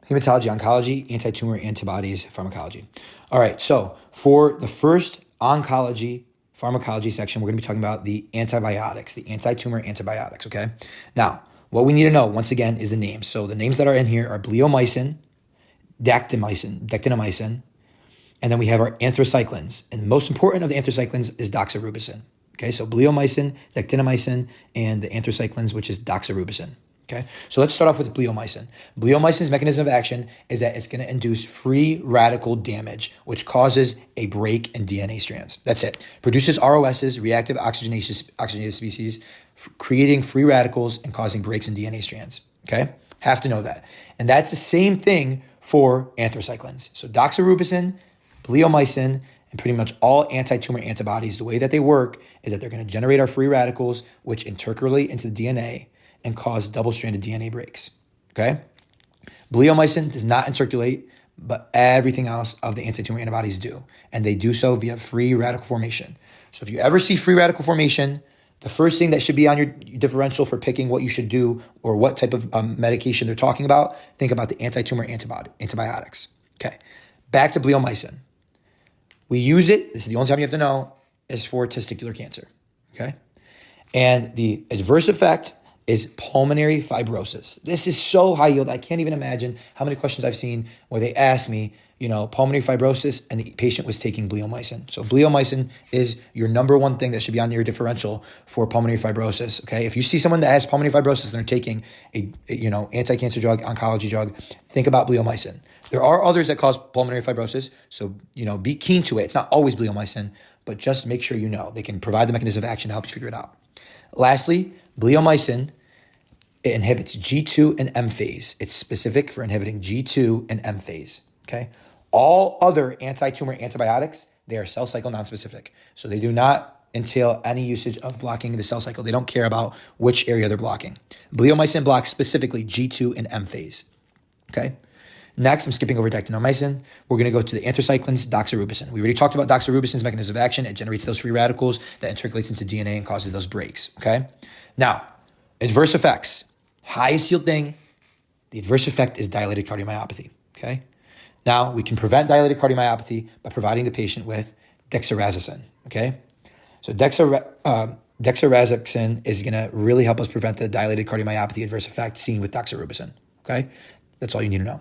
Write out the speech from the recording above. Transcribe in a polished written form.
Hematology, oncology, anti-tumor, antibodies, pharmacology. All right, so for the first oncology, pharmacology section, we're going to be talking about the antibiotics, the anti-tumor antibiotics, okay? Now, what we need to know, once again, is the names. So the names that are in here are bleomycin, dactinomycin, and then we have our anthracyclines. And the most important of the anthracyclines is doxorubicin. Okay, so bleomycin, dactinomycin, and the anthracyclines, which is doxorubicin. Okay, so let's start off with bleomycin. Bleomycin's mechanism of action is that it's going to induce free radical damage, which causes a break in DNA strands. That's it. Produces ROSs, reactive oxygenated species, creating free radicals and causing breaks in DNA strands. Okay, have to know that. And that's the same thing for anthracyclines. So doxorubicin, bleomycin, and pretty much all anti-tumor antibodies, the way that they work is that they're going to generate our free radicals, which intercalate into the DNA and cause double-stranded DNA breaks, okay? Bleomycin does not intercalate, but everything else of the anti-tumor antibodies do, and they do so via free radical formation. So if you ever see free radical formation, the first thing that should be on your differential for picking what you should do or what type of medication they're talking about, think about the anti-tumor antibiotics, okay? Back to bleomycin. We use it, this is the only time you have to know, is for testicular cancer, okay? And the adverse effect is pulmonary fibrosis. This is so high yield. I can't even imagine how many questions I've seen where they ask me, pulmonary fibrosis, and the patient was taking bleomycin. So bleomycin is your number one thing that should be on your differential for pulmonary fibrosis, okay? If you see someone that has pulmonary fibrosis and they're taking a anti-cancer drug, oncology drug, think about bleomycin. There are others that cause pulmonary fibrosis, so, be keen to it. It's not always bleomycin, but just make sure you know. They can provide the mechanism of action to help you figure it out. Lastly, bleomycin, it inhibits G2 and M phase. It's specific for inhibiting G2 and M phase, okay? All other anti-tumor antibiotics, they are cell cycle nonspecific. So they do not entail any usage of blocking the cell cycle. They don't care about which area they're blocking. Bleomycin blocks specifically G2 and M phase, okay? Next, I'm skipping over dactinomycin. We're going to go to the anthracyclines, doxorubicin. We already talked about doxorubicin's mechanism of action. It generates those free radicals that intercalates into DNA and causes those breaks, okay? Now, adverse effects. Highest yield thing, the adverse effect is dilated cardiomyopathy, okay? Now, we can prevent dilated cardiomyopathy by providing the patient with dexarazine, okay? So dexarazine is going to really help us prevent the dilated cardiomyopathy adverse effect seen with doxorubicin, okay? That's all you need to know.